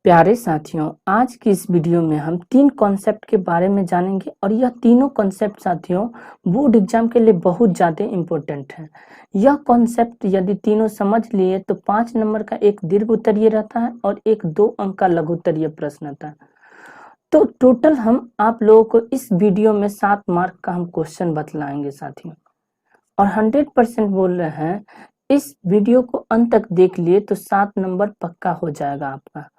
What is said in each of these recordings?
प्यारे साथियों, आज की इस वीडियो में हम 3 कॉन्सेप्ट के बारे में जानेंगे और यह तीनों कॉन्सेप्ट साथियों बोर्ड एग्जाम के लिए बहुत ज़्यादा इम्पोर्टेंट है। यह कॉन्सेप्ट यदि तीनों समझ लिए तो 5 नंबर का एक दीर्घ उत्तरीय रहता है और एक 2 अंक का लघु उत्तरीय प्रश्न आता है। तो टोटल हम आप लोगों को इस वीडियो में 7 मार्क का हम क्वेश्चन बतलाएंगे साथियों, और 100% बोल रहे हैं इस वीडियो को अंत तक देख लिए तो 7 नंबर पक्का हो जाएगा आपका।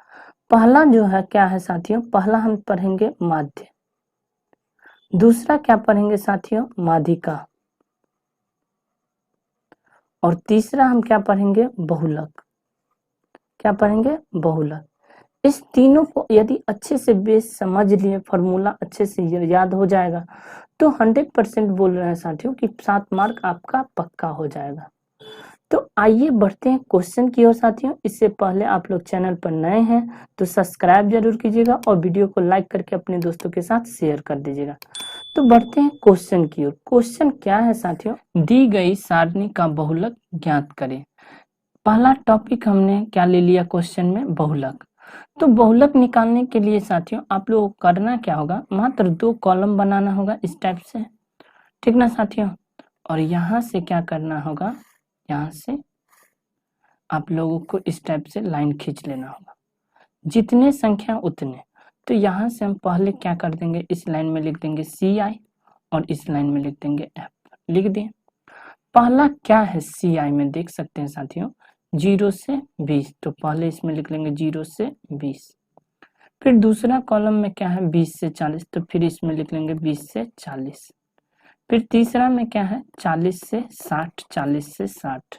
पहला जो है क्या है साथियों, पहला हम पढ़ेंगे माध्य, दूसरा क्या पढ़ेंगे साथियों, माध्यिका, और तीसरा हम क्या पढ़ेंगे, बहुलक। क्या पढ़ेंगे, बहुलक। इस तीनों को यदि अच्छे से बेस समझ लिए, फॉर्मूला अच्छे से याद हो जाएगा तो 100% बोल रहे हैं साथियों कि 7 मार्क आपका पक्का हो जाएगा। तो आइए बढ़ते हैं क्वेश्चन की ओर साथियों। इससे पहले आप लोग चैनल पर नए हैं तो सब्सक्राइब जरूर कीजिएगा और वीडियो को लाइक करके अपने दोस्तों के साथ शेयर कर दीजिएगा। तो बढ़ते हैं क्वेश्चन की ओर। क्वेश्चन क्या है साथियों, दी गई सारणी का बहुलक ज्ञात करें। पहला टॉपिक हमने क्या ले लिया क्वेश्चन में, बहुलक। तो बहुलक निकालने के लिए साथियों आप लोगों को करना क्या होगा, मात्र 2 कॉलम बनाना होगा इस टाइप से, ठीक ना साथियों। और यहाँ से क्या करना होगा, यहाँ से आप लोगों को इस टाइप से लाइन खींच लेना होगा, जितने संख्या उतने। तो यहाँ से हम पहले क्या कर देंगे, इस लाइन में लिख देंगे CI और इस लाइन में लिख देंगे F। लिख दिए। पहला क्या है CI में देख सकते हैं साथियों, 0 से 20, तो पहले इसमें लिख लेंगे 0 से 20। फिर दूसरा कॉलम में क्या है 20 से 40, तो फिर इसमें लिख लेंगे 20 से 40। फिर तीसरा में क्या है 40 से 60, 40 से 60।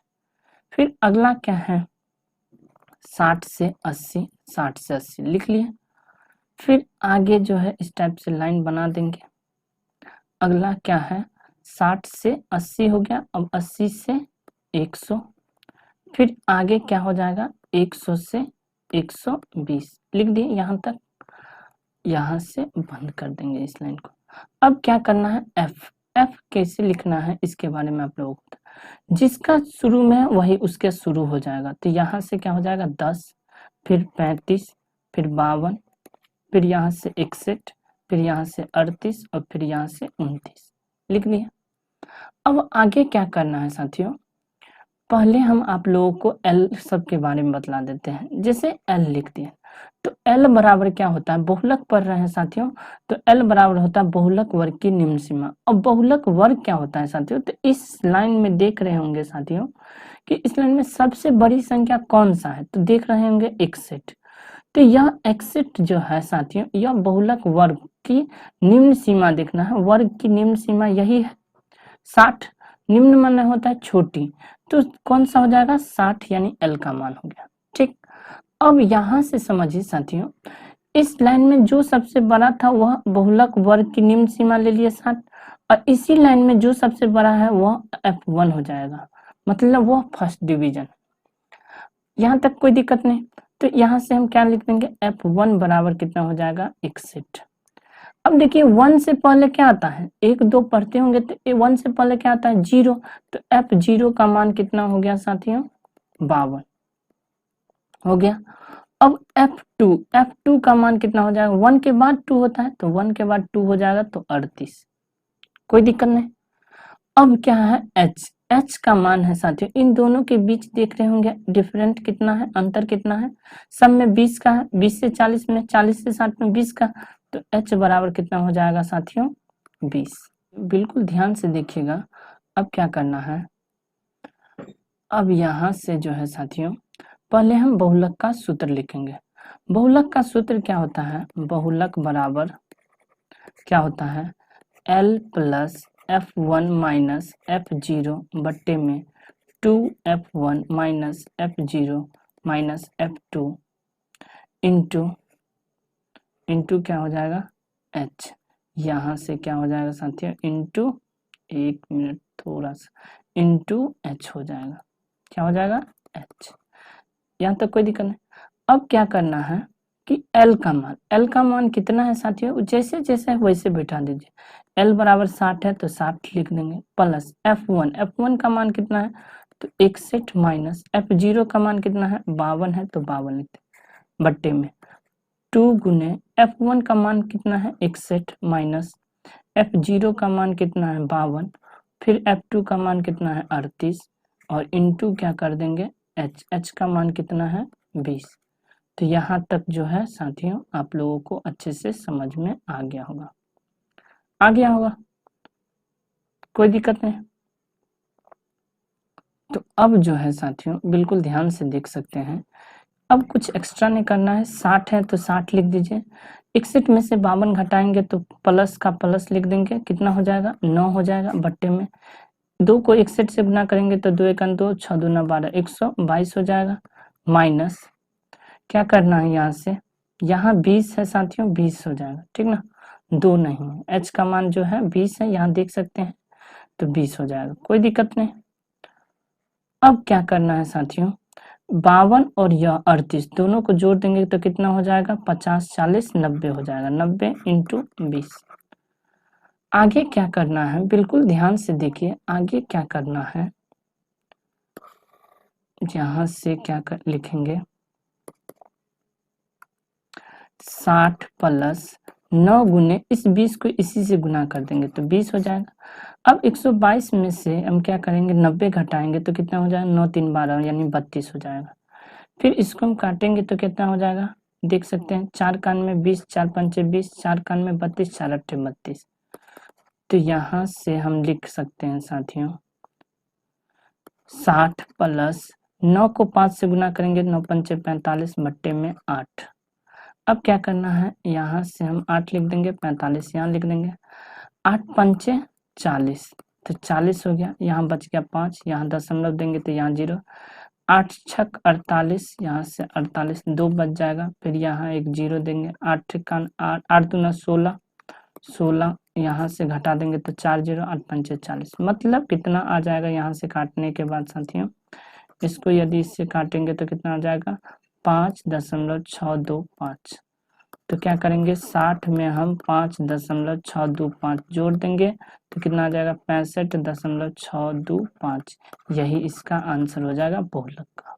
फिर अगला क्या है 60 से 80, 60 से 80 लिख लिए। फिर आगे जो है इस टाइप से लाइन बना देंगे। अगला क्या है 60 से 80 हो गया, अब 80 से 100। फिर आगे क्या हो जाएगा 100 से 120 लिख दिए यहाँ तक। यहाँ से बंद कर देंगे इस लाइन को। अब क्या करना है F कैसे लिखना है इसके बारे में आप लोगों को, जिसका शुरू में है वही उसके शुरू हो जाएगा। तो यहाँ से क्या हो जाएगा 10, फिर 35, फिर 52, फिर यहाँ से 61, फिर यहाँ से 38 और फिर यहाँ से 29 लिख दिया। अब आगे क्या करना है साथियों, पहले हम आप लोगों को L सब के बारे में बतला देते हैं। जैसे L लिख दिए तो L बराबर क्या होता है, बहुलक पढ़ रहे हैं साथियों, तो L बराबर होता है बहुलक वर्ग की निम्न सीमा। अब बहुलक वर्ग क्या होता है साथियों, तो इस लाइन में देख रहे होंगे साथियों कि इस लाइन में सबसे बड़ी संख्या कौन सा है, तो देख रहे होंगे 61। तो यह 61 जो है साथियों, यह बहुलक वर्ग की निम्न सीमा देखना है। वर्ग की निम्न सीमा यही है 60, निम्न मान होता है छोटी, तो कौन सा हो जाएगा 60, यानी L का मान हो गया। ठीक, अब यहाँ से समझिए साथियों, इस लाइन में जो सबसे बड़ा था वह बहुलक वर्ग की निम्न सीमा ले लिए 60, और इसी लाइन में जो सबसे बड़ा है वह F1 हो जाएगा, मतलब वह फर्स्ट डिवीजन। यहाँ तक कोई दिक्कत नहीं। तो यहाँ से हम क्या लिख देंगे, F1 बराबर कितना हो जाएगा 61। अब देखिए 1 से पहले क्या आता है, 1 2 पढ़ते होंगे तो 1 से पहले क्या आता है 0, तो F0 का मान कितना हो गया साथियों 52 हो गया। अब F2 का मान कितना हो जाएगा, 1 के बाद 2 होता है तो 1 के बाद 2 हो जाएगा तो 38, कोई दिक्कत नहीं। अब क्या है H का मान है साथियों, इन दोनों के बीच देख रहे होंगे डिफरेंट कितना है, अंतर कितना है, सब में 20 का है, 20 से 40 में, 40 से 60 में 20 का, तो H बराबर कितना हो जाएगा साथियों 20। बिल्कुल ध्यान से देखिएगा। अब क्या करना है, अब यहाँ से जो है साथियों पहले हम बहुलक का सूत्र लिखेंगे। बहुलक का सूत्र क्या होता है, बहुलक बराबर क्या होता है L plus F1 minus F0 बट्टे में 2F1 minus F0 minus F2 into क्या हो जाएगा H। यहाँ से क्या हो जाएगा साथियों इंटू, एक मिनट थोड़ा सा, इंटू H हो जाएगा। क्या हो जाएगा H। यहाँ तक कोई दिक्कत नहीं। अब क्या करना है कि L का मान कितना है साथियों, जैसे जैसे है वैसे बैठा दीजिए। L बराबर 60 है तो 60 लिख देंगे, प्लस F1 का मान कितना है तो 61 माइनस F0 का मान कितना है 52 है तो 52 लिखते हैं, बट्टे में 2 गुने F1 का मान कितना है 61 माइनस F0 का मान कितना है 52, फिर F2 का मान कितना है 38 और इनटू क्या कर देंगे H का मान कितना है 20। तो यहाँ तक जो है साथियों आप लोगों को अच्छे से समझ में आ गया होगा, कोई दिक्कत नहीं। तो अब जो है साथियों बिल्कुल ध्यान से देख सकते हैं, अब कुछ एक्स्ट्रा नहीं करना है। 60 है तो 60 लिख दीजिए, 61 में से 52 घटाएंगे तो प्लस का प्लस लिख देंगे, कितना हो जाएगा 9 हो जाएगा, बट्टे में 2 को 61 से गुना करेंगे तो 2 1 2 6 2 12 122 हो जाएगा, माइनस क्या करना है यहाँ से, यहाँ 20 है साथियों 20 हो जाएगा, ठीक ना, 2 नहीं है, H का मान जो है 20 है, यहाँ देख सकते हैं, तो 20 हो जाएगा, कोई दिक्कत नहीं। अब क्या करना है साथियों, 52 और यह 38 दोनों को जोड़ देंगे तो कितना हो जाएगा 50 40 90 हो जाएगा, 90 इंटू 20। आगे क्या करना है बिल्कुल ध्यान से देखिए, आगे क्या करना है, यहां से क्या लिखेंगे 60 प्लस 9 गुने इस 20 को इसी से गुना कर देंगे तो 20 हो जाएगा। अब 122 में से हम क्या करेंगे 90 घटाएंगे तो कितना हो जाएगा 9 3 12 यानी 32 हो जाएगा। फिर इसको हम काटेंगे तो कितना हो जाएगा, देख सकते हैं 4 कान में 20 4 पंचे 20 4 कान में 32 4 अट्ठे 32। तो यहाँ से हम लिख सकते हैं साथियों 60 प्लस 9 को 5 से गुना करेंगे 9 पंचे 45 बट्टे में 8। अब क्या करना है, यहाँ से हम 8 लिख देंगे 45 यहाँ लिख देंगे, 8 पंचे 40 तो 40 हो गया, यहाँ बच गया 5, यहाँ दशमलव देंगे तो यहाँ 0, 8 छक 48 यहाँ से 48 2 बच जाएगा, फिर यहाँ एक 0 देंगे, 8 कान 8 दूना 16 16 यहाँ से घटा देंगे तो 4 0 8 पंचे 40, मतलब कितना आ जाएगा यहाँ से काटने के बाद साथियों, इसको यदि इससे काटेंगे तो कितना आ जाएगा 5.625। तो क्या करेंगे 60 में हम 5.625 जोड़ देंगे तो कितना आ जाएगा 65.625, यही इसका आंसर हो जाएगा बहुलक का।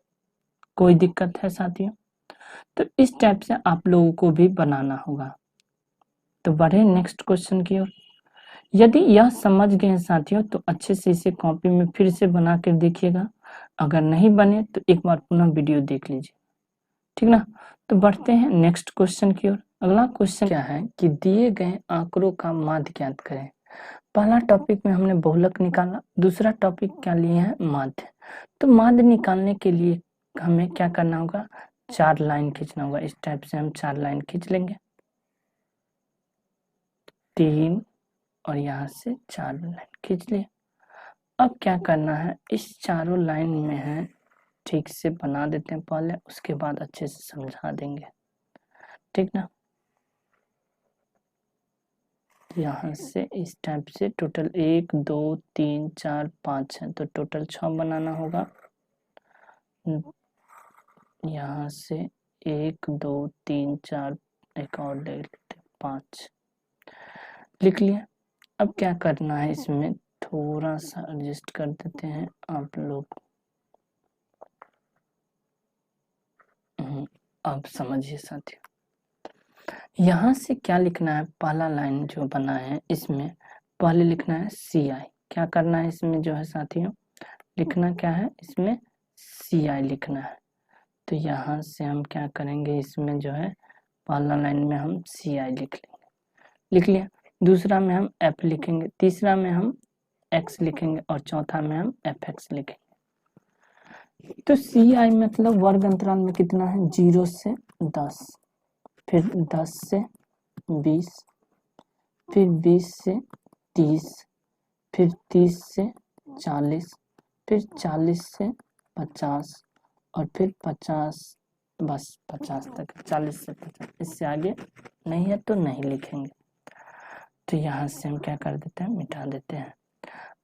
कोई दिक्कत है साथियों, तो इस टाइप से आप लोगों को भी बनाना होगा। तो बढ़े नेक्स्ट क्वेश्चन की ओर। यदि यह समझ गए साथियों तो अच्छे से इसे कॉपी में फिर से बना कर देखिएगा, अगर नहीं बने तो एक बार पुनः वीडियो देख लीजिए, ठीक ना। तो बढ़ते हैं नेक्स्ट क्वेश्चन की ओर। अगला क्वेश्चन क्या है कि दिए गए आंकड़ों का माध्य ज्ञात करें। पहला टॉपिक में हमने बहुलक निकाला, दूसरा टॉपिक क्या लिए है माध्य। तो माध्य निकालने के लिए हमें क्या करना होगा, 4 लाइन खींचना होगा, इस टाइप से हम 4 लाइन खींच लेंगे, 3 और यहाँ से 4 लाइन खींच लिए। अब क्या करना है, इस चारों लाइन में है ठीक से बना देते हैं पहले, उसके बाद अच्छे से समझा देंगे, ठीक ना। यहाँ से इस टाइप से टोटल 1 2 3 4 5 है, तो टोटल 6 बनाना होगा। यहाँ से 1 2 3 4 एक और ले लेते 5 लिख लिया। अब क्या करना है, इसमें थोड़ा सा एडजस्ट कर देते हैं आप लोग, अब समझिए साथियों। यहाँ से क्या लिखना है, पहला लाइन जो बना है इसमें पहले लिखना है CI। क्या करना है इसमें जो है साथियों, लिखना क्या है, इसमें CI लिखना है। तो यहाँ से हम क्या करेंगे, इसमें जो है पहला लाइन में हम CI लिख लेंगे, लिख लिया। दूसरा में हम F लिखेंगे, तीसरा में हम X लिखेंगे और चौथा में हम FX लिखेंगे। तो CI मतलब वर्ग अंतराल में कितना है, 0 से 10, फिर 10 से 20, फिर 20 से 30, फिर 30 से 40, फिर 40 से 50 और फिर 50, बस 50 तक, 40 से 50, इससे आगे नहीं है तो नहीं लिखेंगे। तो यहाँ से हम क्या कर देते हैं, मिटा देते हैं।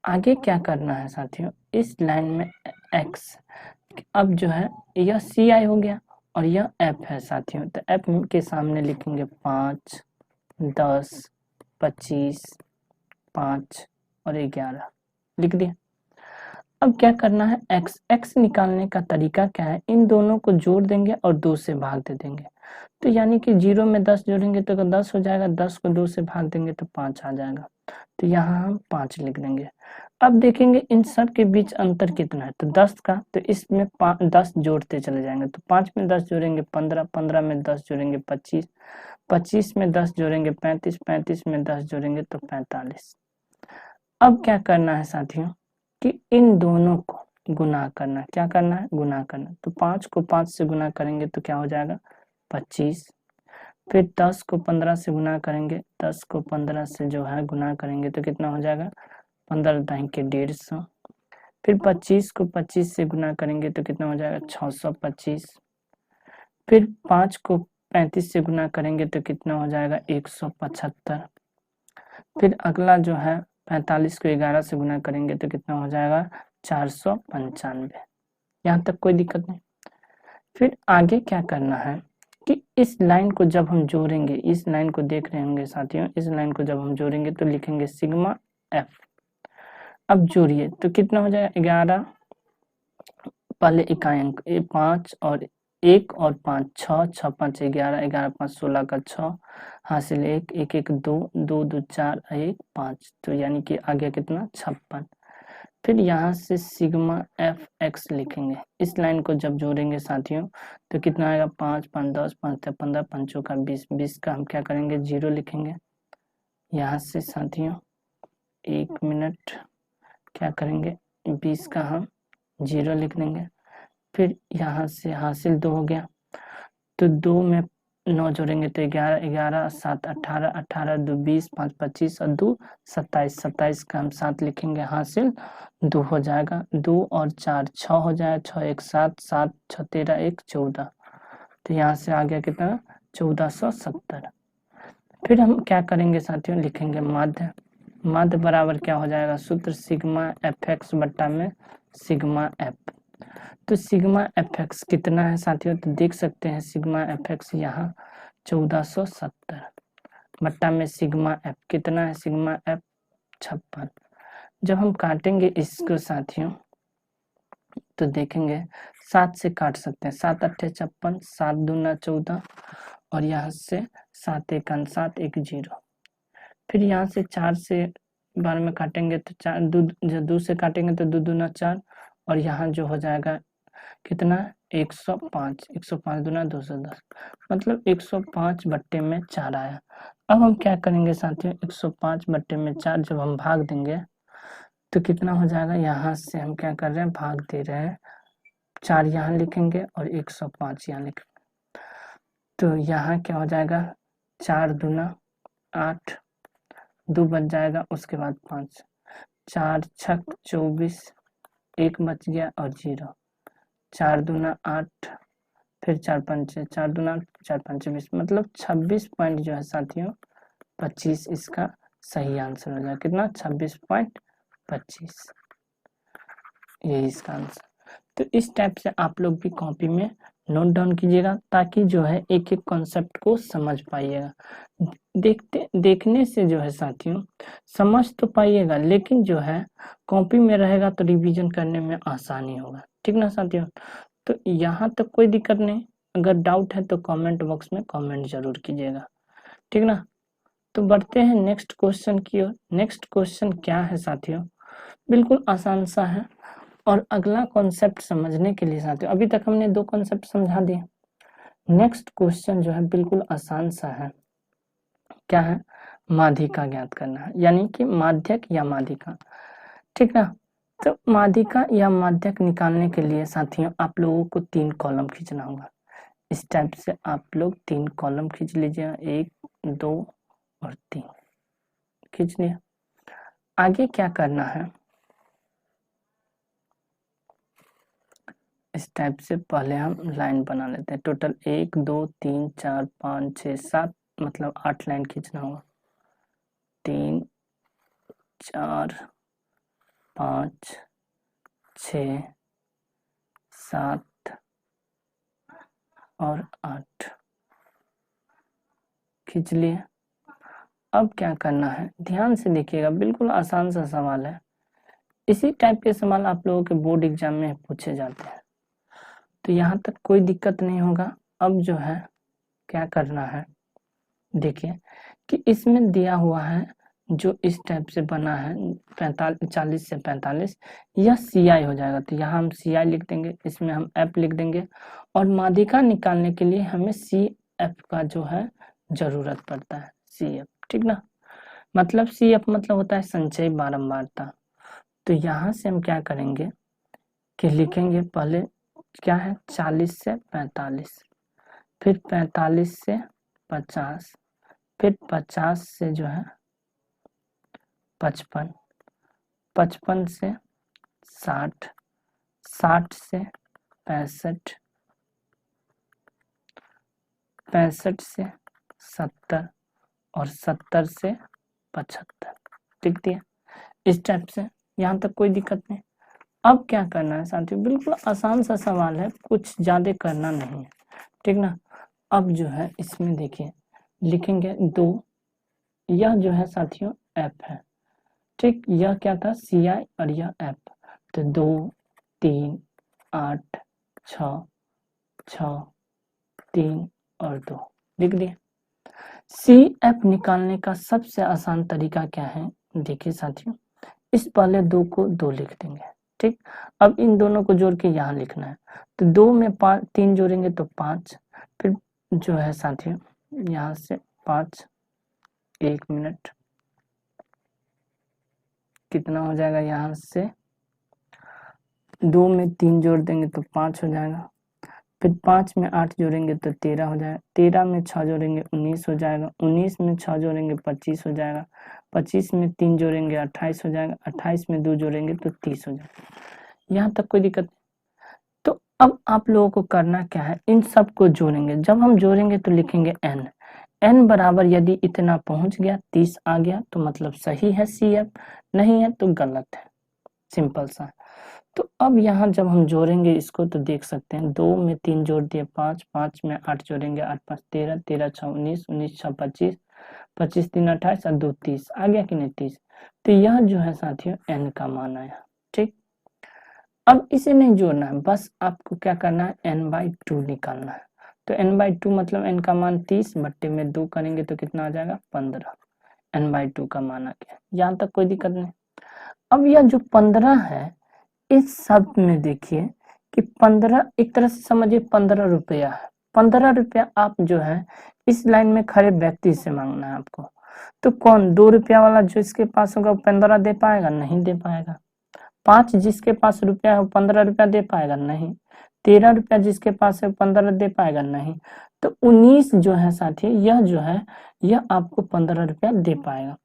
आगे क्या करना है साथियों, इस लाइन में X, अब जो है यह CI हो गया और यह F है साथियों, तो F के सामने लिखेंगे 5 10 25 5 और 11 लिख दिया। अब क्या करना है, X निकालने का तरीका क्या है, इन दोनों को जोड़ देंगे और 2 से भाग दे देंगे। तो यानी कि 0 में 10 जोड़ेंगे तो 10 हो जाएगा, 10 को 2 से भाग देंगे तो 5 आ जाएगा, तो यहाँ हम 5 लिख देंगे। अब देखेंगे इन सब के बीच अंतर कितना है, तो 10 का, तो इसमें 10 जोड़ते चले जाएंगे, तो 5 में 10 जोड़ेंगे 15, 15 में 10 जोड़ेंगे 25, 25 में 10 जोड़ेंगे 35, 35 में 10 जोड़ेंगे तो 45। अब क्या करना है साथियों कि इन दोनों को गुना करना, क्या करना है, गुना करना। तो 5 को 5 से गुना करेंगे तो क्या हो जाएगा 25, फिर 10 को 15 से गुना करेंगे, 10 को 15 से जो है गुना करेंगे तो कितना हो जाएगा 15 दाई के 150, फिर 25 को 25 से गुना करेंगे तो कितना हो जाएगा 625, फिर 5 को 35 से गुना करेंगे तो कितना हो जाएगा 175, फिर अगला जो है 45 को 11 से गुना करेंगे तो कितना हो जाएगा 495। यहाँ तक कोई दिक्कत नहीं। फिर आगे क्या करना है कि इस लाइन को जब हम जोड़ेंगे, इस लाइन को देख रहे होंगे साथियों, इस लाइन को जब हम जोड़ेंगे तो लिखेंगे सिग्मा एफ। अब जोड़िए तो कितना हो जाएगा 11, पहले इकाई अंक 5 और 1 और 5, 6, 6 5 11, 11 5 16 का 6 हासिल 1, 1 1 2, 2 2 4, 1 5, तो यानी कि आ गया कितना 56। फिर यहाँ से सिग्मा एफ एक्स लिखेंगे, इस लाइन को जब जोड़ेंगे साथियों तो कितना आएगा 5 5 10, 5 15, 5 का 20, 20 का हम क्या करेंगे 0 लिखेंगे। यहाँ से साथियों 1 मिनट क्या करेंगे 20 का हम 0 लिख देंगे। फिर यहाँ से हासिल 2 हो गया, तो 2 में 9 जोड़ेंगे तो 11, 11 7 18, 18 2 20, 5 25 और 2 27, 27 का हम 7 लिखेंगे, हासिल 2 हो जाएगा, 2 और 4 6 हो जाएगा, 6 1 7, 7 6 13 1 14, तो यहाँ से आ गया कितना 1470। फिर हम क्या करेंगे साथियों लिखेंगे माध्य, माध्य बराबर क्या हो जाएगा सूत्र सिग्मा एफ एक्स बट्टा में सिग्मा एफ। तो सिग्मा एफ एक्स कितना है साथियों, तो देख सकते हैं सिग्मा एफ एक्स यहाँ 1470 बट्टा में सिग्मा एफ कितना है, सिग्मा एफ 56। जब हम काटेंगे इसको साथियों तो देखेंगे 7 से काट सकते हैं, 7 8 56, 7 दूना 14 और यहाँ से 7 1 7 1 0। फिर यहाँ से 4 से बार में काटेंगे तो 4 2 से काटेंगे तो 2 दूना 4 और यहाँ जो हो जाएगा कितना 105, 105 दूना 210, मतलब 105 बट्टे में 4 आया। अब हम क्या करेंगे साथियों 105 बट्टे में 4 जब हम भाग देंगे तो कितना हो जाएगा, यहाँ से हम क्या कर रहे हैं भाग दे रहे हैं, 4 यहाँ लिखेंगे और 105 यहाँ लिखेंगे, तो यहाँ क्या हो जाएगा 4 दूना 8, 2 बच जाएगा, उसके बाद 5, 4 6 24, 1 बच गया और 0, 4 दूना 8, फिर 4 5 4 दूना 4 5 20, मतलब 26 पॉइंट जो है साथियों 25 इसका सही आंसर हो जाएगा, कितना 26.25, यही इसका आंसर। तो इस टाइप से आप लोग भी कॉपी में नोट डाउन कीजिएगा ताकि जो है एक एक कॉन्सेप्ट को समझ पाइएगा। देखने से जो है साथियों समझ तो पाइएगा, लेकिन जो है कॉपी में रहेगा तो रिवीजन करने में आसानी होगा, ठीक ना साथियों। तो यहाँ तक कोई दिक्कत नहीं, अगर डाउट है तो कमेंट बॉक्स में कमेंट जरूर कीजिएगा, ठीक ना। तो बढ़ते हैं नेक्स्ट क्वेश्चन की ओर। नेक्स्ट क्वेश्चन क्या है साथियों, बिल्कुल आसान सा है और अगला कॉन्सेप्ट समझने के लिए साथियों अभी तक हमने 2 कॉन्सेप्ट समझा दिए। नेक्स्ट क्वेश्चन जो है बिल्कुल आसान सा है, क्या है माध्यिका ज्ञात करना है, यानी कि माध्यक या माध्यिका, ठीक ना। तो माध्यिका या माध्यक निकालने के लिए साथियों आप लोगों को 3 कॉलम खींचना होगा। इस टाइप से आप लोग 3 कॉलम खींच लीजिए, 1 2 और 3 खींच लिया। आगे क्या करना है, इस टाइप से पहले हम लाइन बना लेते हैं। टोटल 1 2 3 4 5 6 7 मतलब 8 लाइन खींचना होगा, 3 4 5 6 7 और 8 खींच लिए। अब क्या करना है ध्यान से देखिएगा, बिल्कुल आसान सा सवाल है, इसी टाइप के सवाल आप लोगों के बोर्ड एग्जाम में पूछे जाते हैं, तो यहाँ तक कोई दिक्कत नहीं होगा। अब जो है क्या करना है, देखिए कि इसमें दिया हुआ है जो इस टाइप से बना है 40 से 45, यह CI हो जाएगा। तो यहाँ हम CI लिख देंगे, इसमें हम F लिख देंगे और माध्यिका निकालने के लिए हमें CF का जो है जरूरत पड़ता है, CF, ठीक ना। मतलब CF मतलब होता है संचयी बारंबारता। तो यहाँ से हम क्या करेंगे कि लिखेंगे पहले क्या है 40 से 45, फिर 45 से 50, फिर 50 से जो है 55, 55 से 60, 60 से 65, 65 से 70 और 70 से 75, ठीक दिया। इस टाइप से यहाँ तक कोई दिक्कत नहीं। अब क्या करना है साथियों, बिल्कुल आसान सा सवाल है, कुछ ज्यादा करना नहीं है, ठीक ना। अब जो है इसमें देखिए लिखेंगे 2, यह जो है साथियों F है, ठीक। यह क्या था CI और यह F। तो 2, 3, 8, 6, 6, 3 और 2 लिख दिए। CF निकालने का सबसे आसान तरीका क्या है, देखिए साथियों, इस पहले 2 को 2 लिख देंगे, ठीक। अब इन दोनों को जोड़ के यहाँ लिखना है। तो 2 में 3 जोड़ेंगे तो 5, फिर जो है साथियों यहाँ से 5, 1 मिनट, कितना हो जाएगा, यहाँ से 2 में 3 जोड़ देंगे तो 5 हो जाएगा, फिर 5 में 8 जोड़ेंगे तो 13 हो जाएगा, 13 में 6 जोड़ेंगे 19 हो जाएगा, 19 में 6 जोड़ेंगे 25 हो जाएगा, 25 में 3 जोड़ेंगे 28 हो जाएगा, 28 में 2 जोड़ेंगे तो 30 हो जाएगा। यहाँ तक कोई दिक्कत नहीं। तो अब आप लोगों को करना क्या है, इन सब को जोड़ेंगे। जब हम जोड़ेंगे तो लिखेंगे n, n बराबर यदि इतना पहुंच गया 30 आ गया तो मतलब सही है CF, नहीं है तो गलत है, सिंपल सा। तो अब यहाँ जब हम जोड़ेंगे इसको तो देख सकते हैं 2 में 3 जोड़ दिए 5, 5 में 8 जोड़ेंगे 8 5 13, 13 6 19, 19 6 25, 25 3 28 और 2 30, आ गया कि नहीं 30। तो यह जो है साथियों n का मान आया, ठीक। अब इसे नहीं जोड़ना है, बस आपको क्या करना है n/2 निकालना है। तो n/2 मतलब n का मान 30 बट्टे में 2 करेंगे तो कितना आ जाएगा 15, n/2 का मान आ गया। यहाँ तक कोई दिक्कत नहीं। अब यह जो 15 है इस शब्द में देखिए कि 15 एक तरह से समझिए 15 रुपया है। 15 रुपया आप जो है इस लाइन में खड़े व्यक्ति से मांगना है आपको। तो कौन 2 रुपया वाला जो इसके पास होगा 15 दे पाएगा, नहीं दे पाएगा। 5 जिसके पास रुपया है वो 15 रुपया दे पाएगा, नहीं। 13 रुपया जिसके पास है 15 दे पाएगा, नहीं। तो 19 जो है साथी यह जो है यह आपको 15 रुपया दे पाएगा।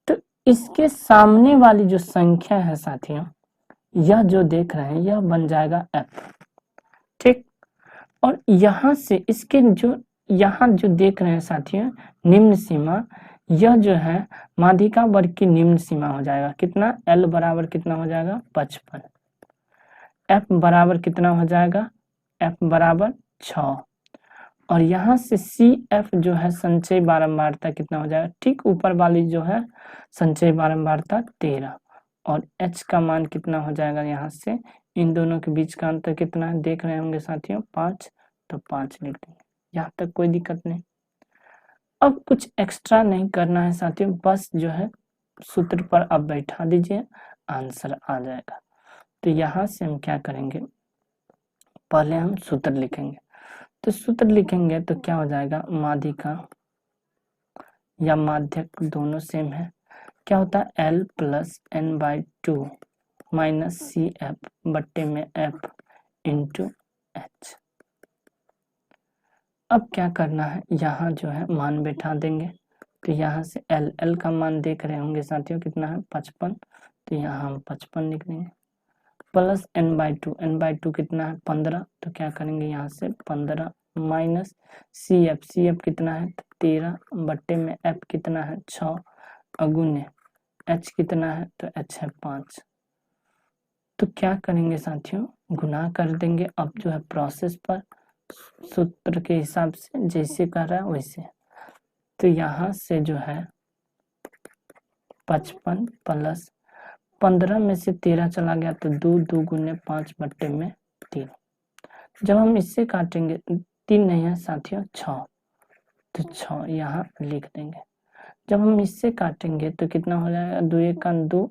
तो इसके सामने वाली जो संख्या है साथियों यह जो देख रहे हैं यह बन जाएगा F, ठीक। और यहाँ से इसके जो यहाँ जो देख रहे हैं साथियों निम्न सीमा, यह जो है माध्यिका वर्ग की निम्न सीमा हो जाएगा। कितना L बराबर कितना हो जाएगा 55, F बराबर कितना हो जाएगा, F बराबर 6 और यहाँ से CF जो है संचयी बारंबारता कितना हो जाएगा, ठीक ऊपर वाली जो है संचयी बारंबारता 13 और H का मान कितना हो जाएगा, यहाँ से इन दोनों के बीच का अंतर कितना है देख रहे होंगे साथियों 5, तो 5 लिख देंगे। यहाँ तक कोई दिक्कत नहीं। अब कुछ एक्स्ट्रा नहीं करना है साथियों, बस जो है सूत्र पर अब बैठा दीजिए, आंसर आ जाएगा। तो यहाँ से हम क्या करेंगे, पहले हम सूत्र लिखेंगे। तो सूत्र लिखेंगे तो क्या हो जाएगा, माध्यिका या माध्यक दोनों सेम है, क्या होता है L plus n/2 minus CF बट्टे में F इंटू H। अब क्या करना है, यहाँ जो है मान बैठा देंगे। तो यहाँ से L का मान देख रहे होंगे साथियों कितना है 55, तो यहाँ हम 55 लिख देंगे प्लस n/2 कितना है 15, तो क्या करेंगे यहाँ से 15 माइनस CF कितना है 13 बट्टे में F कितना है 6 अगुने H कितना है तो H है 5। तो क्या करेंगे साथियों गुना कर देंगे। अब जो है प्रोसेस पर सूत्र के हिसाब से जैसे कर रहा है वैसे। तो यहाँ से जो है 55 प्लस 15 में से 13 चला गया तो 2 गुने 5 बट्टे में 3। जब हम इससे काटेंगे 3 नहीं है साथियों 6, तो 6 यहाँ लिख देंगे। जब हम इससे काटेंगे तो कितना हो जाएगा, 2 एक 2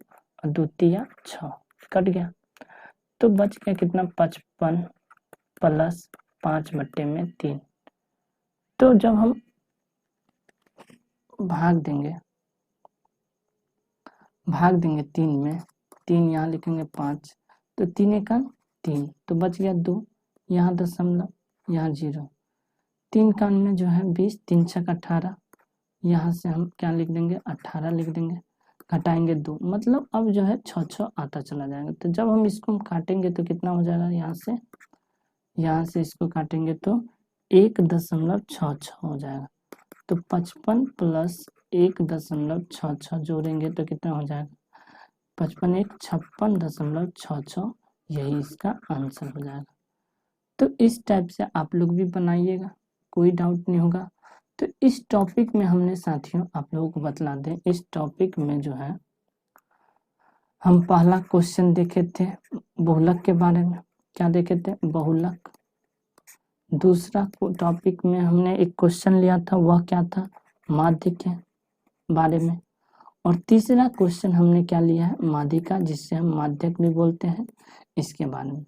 और 2 तिया 6 कट गया। तो बच गया कितना, 55 प्लस 5/3। तो जब हम भाग देंगे 3 में, 3 यहाँ लिखेंगे 5, तो 3 एक 3, तो बच गया 2, यहाँ दशमलव, यहाँ 0, 3 कान में जो है 20, 3 छक 18, यहाँ से हम क्या लिख देंगे, 18 लिख देंगे, घटाएंगे 2, मतलब अब जो है 6 आता चला जाएगा। तो जब हम इसको काटेंगे तो कितना हो जाएगा, यहाँ से इसको काटेंगे तो 1.66 हो जाएगा। तो 55 प्लस 1.66 जोड़ेंगे तो कितना हो जाएगा, 55 एक 56.66, यही इसका आंसर हो जाएगा। तो इस टाइप से आप लोग भी बनाइएगा, कोई डाउट नहीं होगा। तो इस टॉपिक में हमने साथियों आप लोगों को बतला दें, इस टॉपिक में जो है हम पहला क्वेश्चन देखे थे बहुलक के बारे में, क्या देखे थे, बहुलक। दूसरा टॉपिक में हमने एक क्वेश्चन लिया था, वह क्या था, माध्य के बारे में। और तीसरा क्वेश्चन हमने क्या लिया है, माध्यिका, जिससे हम माध्यक भी बोलते हैं, इसके बारे में।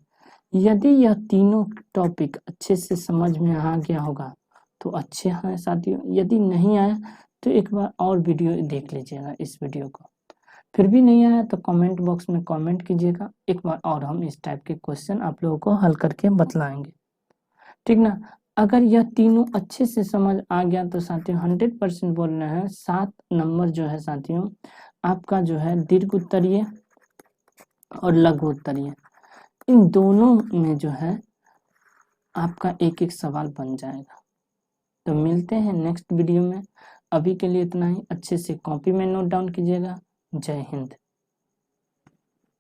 यदि यह तीनों टॉपिक अच्छे से समझ में आ गया होगा तो अच्छे हैं साथियों, यदि नहीं आया तो एक बार और वीडियो देख लीजिएगा इस वीडियो को। फिर भी नहीं आया तो कमेंट बॉक्स में कमेंट कीजिएगा, एक बार और हम इस टाइप के क्वेश्चन आप लोगों को हल करके बतलाएंगे, ठीक ना। अगर यह तीनों अच्छे से समझ आ गया तो साथियों 100% बोल रहे हैं, 7 नंबर जो है साथियों आपका जो है दीर्घ उत्तरीय और लघु उत्तरीय, इन दोनों में जो है आपका एक एक सवाल बन जाएगा। तो मिलते हैं नेक्स्ट वीडियो में, अभी के लिए इतना ही। अच्छे से कॉपी में नोट डाउन कीजिएगा। जय हिंद।